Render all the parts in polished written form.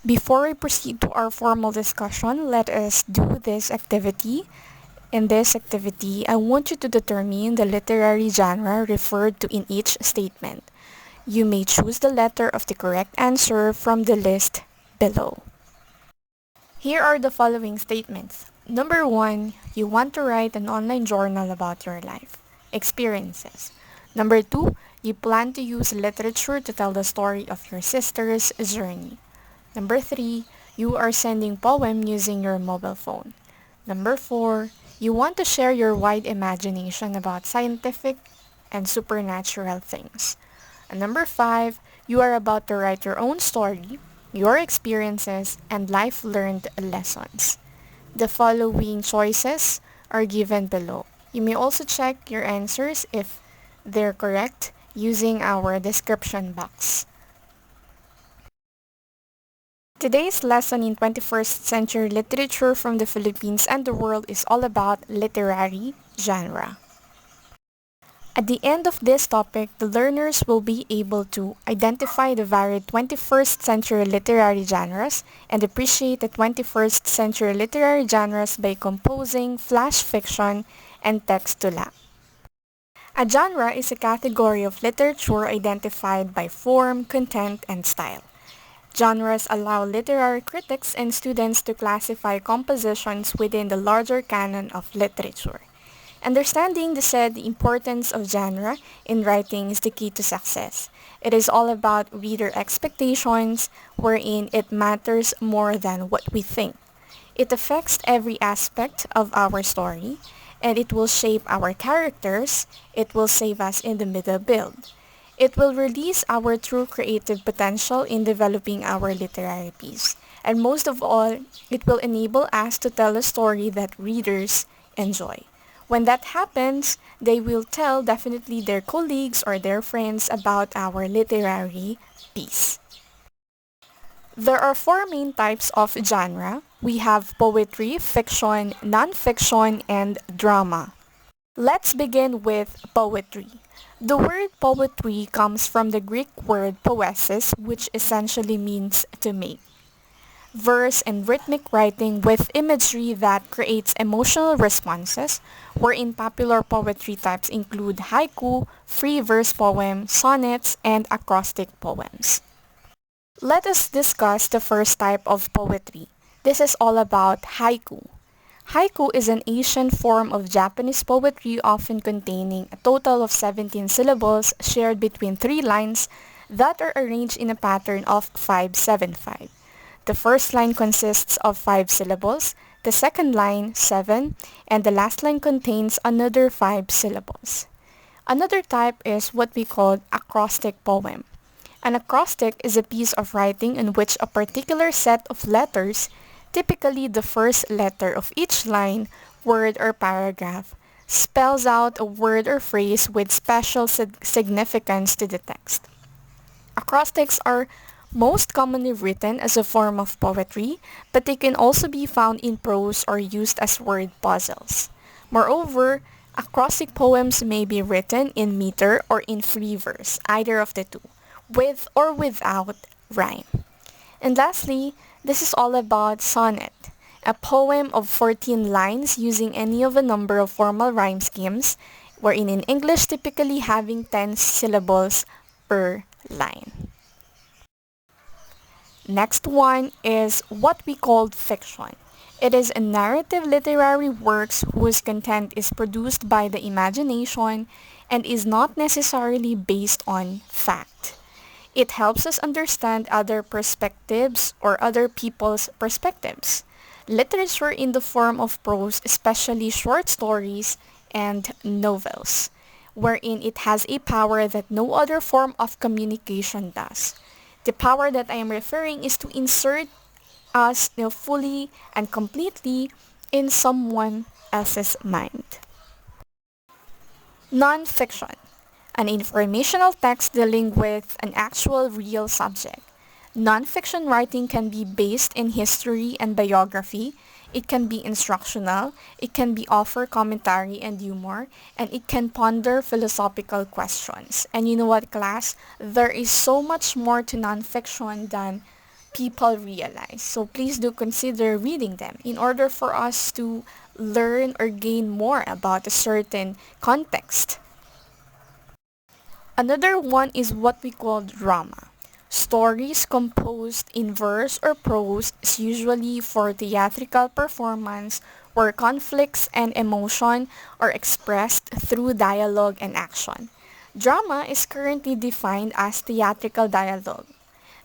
Before we proceed to our formal discussion, let us do this activity. In this activity, I want you to determine the literary genre referred to in each statement. You may choose the letter of the correct answer from the list below. Here are the following statements. Number 1, you want to write an online journal about your life, experiences. Number 2, you plan to use literature to tell the story of your sister's journey. Number 3, you are sending poem using your mobile phone. Number 4, you want to share your wide imagination about scientific and supernatural things. And number 5, you are about to write your own story, your experiences, and life learned lessons. The following choices are given below. You may also check your answers if they're correct using our description box. Today's lesson in 21st century literature from the Philippines and the world is all about literary genre. At the end of this topic, the learners will be able to identify the varied 21st century literary genres and appreciate the 21st century literary genres by composing flash fiction and textula. A genre is a category of literature identified by form, content, and style. Genres allow literary critics and students to classify compositions within the larger canon of literature. Understanding the said importance of genre in writing is the key to success. It is all about reader expectations, wherein it matters more than what we think. It affects every aspect of our story, and it will shape our characters. It will save us in the middle build. It will release our true creative potential in developing our literary piece. And most of all, it will enable us to tell a story that readers enjoy. When that happens, they will tell definitely their colleagues or their friends about our literary piece. There are four main types of genre. We have poetry, fiction, non-fiction, and drama. Let's begin with poetry. The word poetry comes from the Greek word poesis, which essentially means to make. Verse and rhythmic writing with imagery that creates emotional responses, wherein popular poetry types include haiku, free verse poem, sonnets, and acrostic poems. Let us discuss the first type of poetry. This is all about haiku. Haiku is an ancient form of Japanese poetry often containing a total of 17 syllables shared between 3 lines that are arranged in a pattern of 5-7-5. The first line consists of 5 syllables, the second line 7, and the last line contains another 5 syllables. Another type is what we call acrostic poem. An acrostic is a piece of writing in which a particular set of letters, typically the first letter of each line, word, or paragraph, spells out a word or phrase with special significance to the text. Acrostics are most commonly written as a form of poetry, but they can also be found in prose or used as word puzzles. Moreover, acrostic poems may be written in meter or in free verse, either of the two, with or without rhyme. And lastly, this is all about sonnet, a poem of 14 lines using any of a number of formal rhyme schemes, wherein in English typically having 10 syllables per line. Next one is what we call fiction. It is a narrative literary works whose content is produced by the imagination and is not necessarily based on fact. It helps us understand other perspectives or other people's perspectives. Literature in the form of prose, especially short stories and novels, wherein it has a power that no other form of communication does. The power that I am referring is to insert us fully and completely in someone else's mind. Non-fiction, an informational text dealing with an actual real subject. Non-fiction writing can be based in history and biography. It can be instructional, it can be offer commentary and humor, and it can ponder philosophical questions. And you know what, class? There is so much more to non-fiction than people realize. So please do consider reading them in order for us to learn or gain more about a certain context. Another one is what we call drama. Stories composed in verse or prose is usually for theatrical performance where conflicts and emotion are expressed through dialogue and action. Drama is currently defined as theatrical dialogue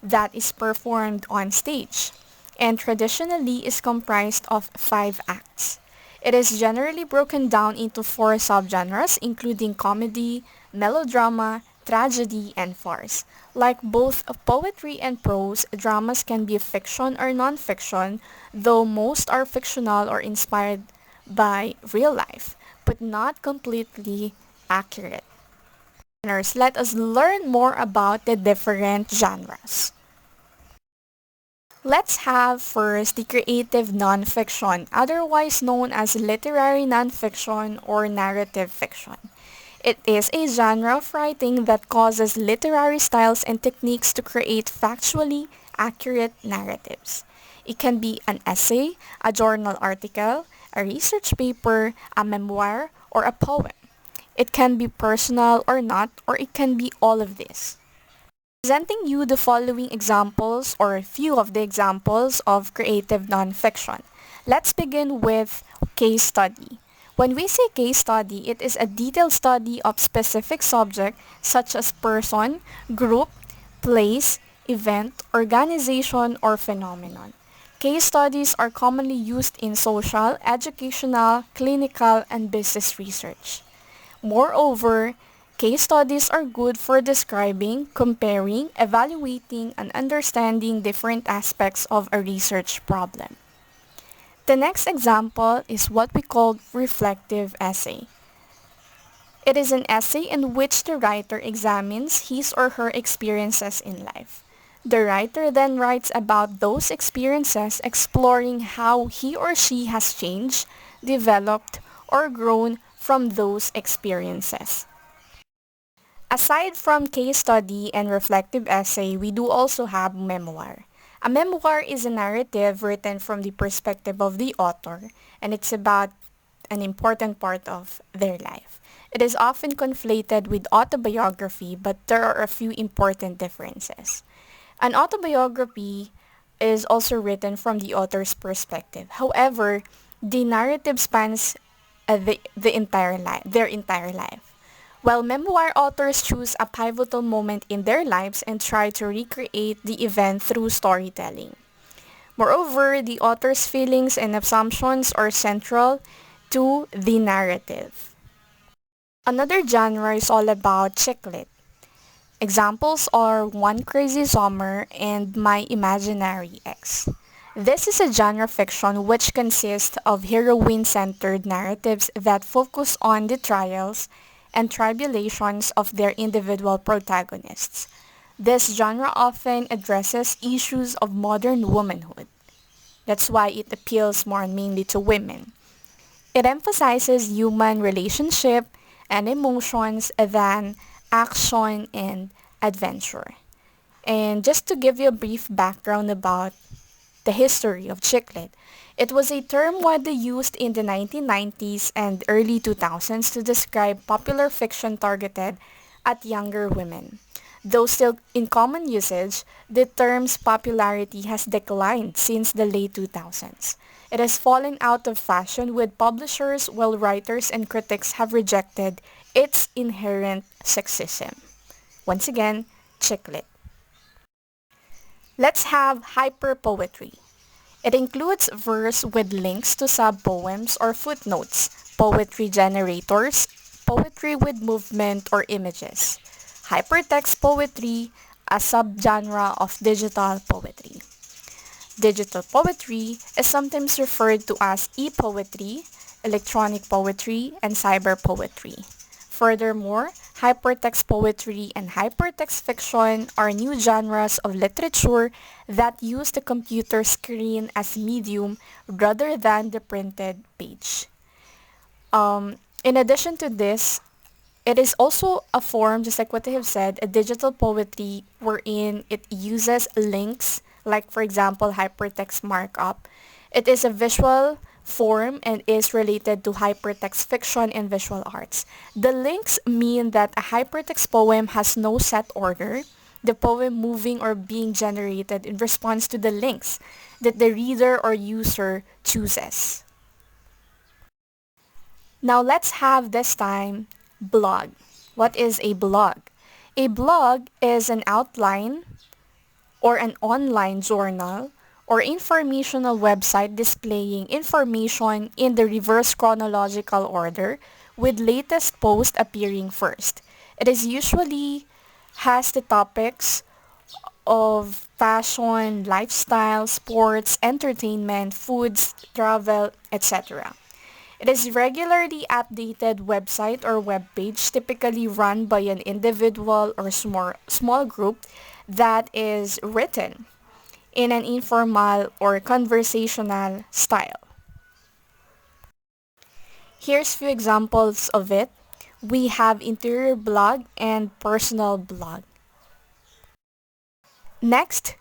that is performed on stage and traditionally is comprised of 5 acts. It is generally broken down into 4 subgenres including comedy, melodrama, tragedy, and farce. Like both poetry and prose, dramas can be fiction or non-fiction, though most are fictional or inspired by real life, but not completely accurate. Let us learn more about the different genres. Let's have first the creative nonfiction, otherwise known as literary nonfiction or narrative fiction. It is a genre of writing that causes literary styles and techniques to create factually accurate narratives. It can be an essay, a journal article, a research paper, a memoir, or a poem. It can be personal or not, or it can be all of this. Presenting you the following examples or a few of the examples of creative nonfiction. Let's begin with case study. When we say case study, it is a detailed study of specific subject such as person, group, place, event, organization, or phenomenon. Case studies are commonly used in social, educational, clinical, and business research. Moreover, case studies are good for describing, comparing, evaluating, and understanding different aspects of a research problem. The next example is what we call reflective essay. It is an essay in which the writer examines his or her experiences in life. The writer then writes about those experiences, exploring how he or she has changed, developed, or grown from those experiences. Aside from case study and reflective essay, we do also have memoir. A memoir is a narrative written from the perspective of the author, and it's about an important part of their life. It is often conflated with autobiography, but there are a few important differences. An autobiography is also written from the author's perspective. However, the narrative spans their entire life. While memoir authors choose a pivotal moment in their lives and try to recreate the event through storytelling. Moreover, the author's feelings and assumptions are central to the narrative. Another genre is all about chick lit. Examples are One Crazy Summer and My Imaginary Ex. This is a genre fiction which consists of heroine-centered narratives that focus on the trials and tribulations of their individual protagonists. This genre often addresses issues of modern womanhood. That's why it appeals more mainly to women. It emphasizes human relationship and emotions than action and adventure. And just to give you a brief background about the history of chick lit, it was a term widely used in the 1990s and early 2000s to describe popular fiction targeted at younger women. Though still in common usage, the term's popularity has declined since the late 2000s. It has fallen out of fashion with publishers while writers and critics have rejected its inherent sexism. Once again, chick lit. Let's have hyperpoetry. It includes verse with links to sub-poems or footnotes, poetry generators, poetry with movement or images. Hypertext poetry, a subgenre of digital poetry. Digital poetry is sometimes referred to as e-poetry, electronic poetry, and cyber poetry. Furthermore, hypertext poetry and hypertext fiction are new genres of literature that use the computer screen as medium rather than the printed page. In addition to this, it is also a form, just like what I have said, a digital poetry wherein it uses links like for example hypertext markup. It is a visual form and is related to hypertext fiction and visual arts. The links mean that a hypertext poem has no set order, the poem moving or being generated in response to the links that the reader or user chooses. Now let's have this time blog. What is a blog? A blog is an outline or an online journal or informational website displaying information in the reverse chronological order with latest post appearing first. It is usually has the topics of fashion, lifestyle, sports, entertainment, foods, travel, etc. It is regularly updated website or web page typically run by an individual or small group that is written in an informal or conversational style. Here's few examples of it. We have interior blog and personal blog. Next,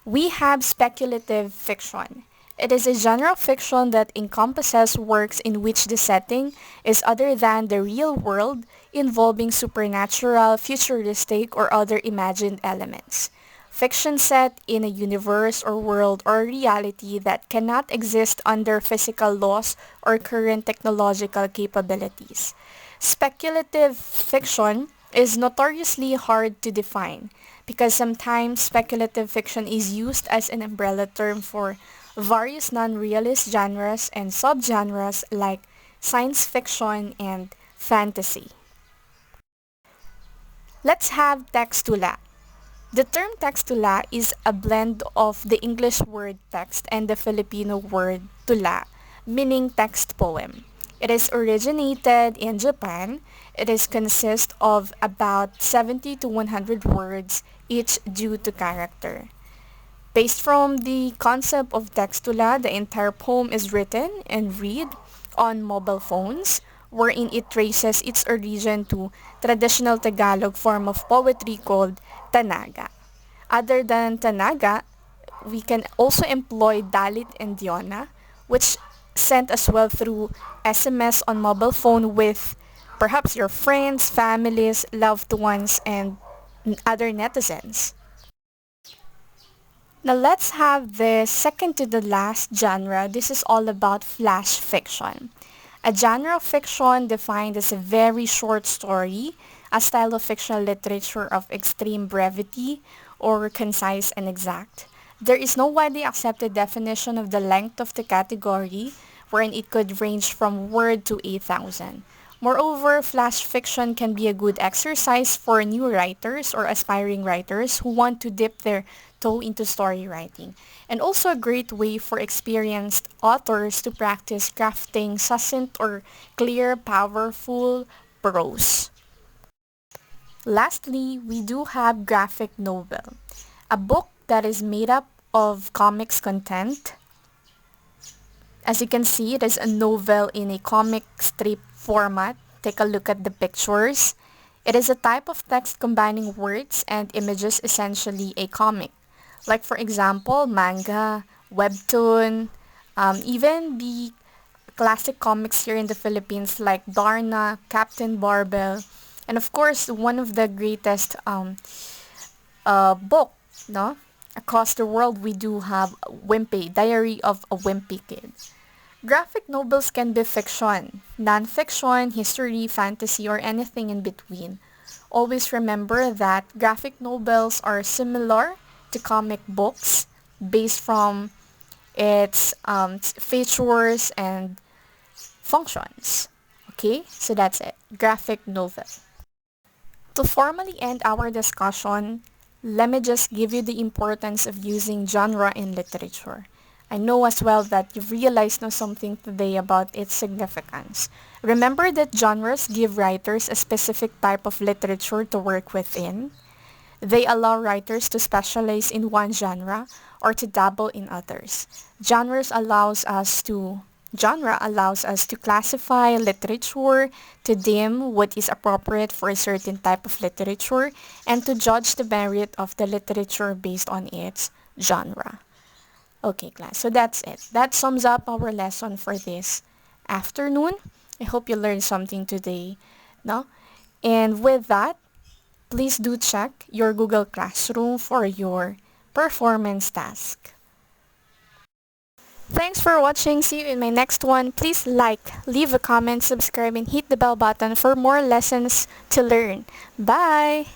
we have speculative fiction. It is a genre of fiction that encompasses works in which the setting is other than the real world, involving supernatural, futuristic, or other imagined elements. Fiction set in a universe or world or reality that cannot exist under physical laws or current technological capabilities. Speculative fiction is notoriously hard to define because sometimes speculative fiction is used as an umbrella term for various non-realist genres and subgenres like science fiction and fantasy. Let's have textula. The term textula is a blend of the English word text and the Filipino word tula, meaning text poem. It is originated in Japan. It is consist of about 70 to 100 words, each due to character. Based from the concept of textula, the entire poem is written and read on mobile phones, wherein it traces its origin to traditional Tagalog form of poetry called Tanaga. Other than Tanaga, we can also employ Dalit and Diona, which sent as well through SMS on mobile phone with perhaps your friends, families, loved ones, and other netizens. Now let's have the second to the last genre. This is all about flash fiction. A genre of fiction defined as a very short story, a style of fictional literature of extreme brevity or concise and exact. There is no widely accepted definition of the length of the category, wherein it could range from word to 8,000. Moreover, flash fiction can be a good exercise for new writers or aspiring writers who want to dip their toe into story writing, and also a great way for experienced authors to practice crafting succinct or clear, powerful prose. Lastly, we do have graphic novel, a book that is made up of comics content. As you can see, it is a novel in a comic strip format. Take a look at the pictures. It is a type of text combining words and images, essentially a comic. Like for example, manga, webtoon, even the classic comics here in the Philippines like Darna, Captain Barbell, and of course, one of the greatest book, no? Across the world, we do have Wimpy, Diary of a Wimpy Kid. Graphic novels can be fiction, non-fiction, history, fantasy, or anything in between. Always remember that graphic novels are similar to comic books based from its features and functions. Okay, so that's it. Graphic novel. To formally end our discussion, let me just give you the importance of using genre in literature. I know as well that you've realized now something today about its significance. Remember that genres give writers a specific type of literature to work within. They allow writers to specialize in one genre or to dabble in others. Genre allows us to classify literature, to deem what is appropriate for a certain type of literature, and to judge the merit of the literature based on its genre. Okay, class. So that's it. That sums up our lesson for this afternoon. I hope you learned something today, no? And with that, please do check your Google Classroom for your performance task. Thanks for watching. See you in my next one. Please like, leave a comment, subscribe, and hit the bell button for more lessons to learn. Bye!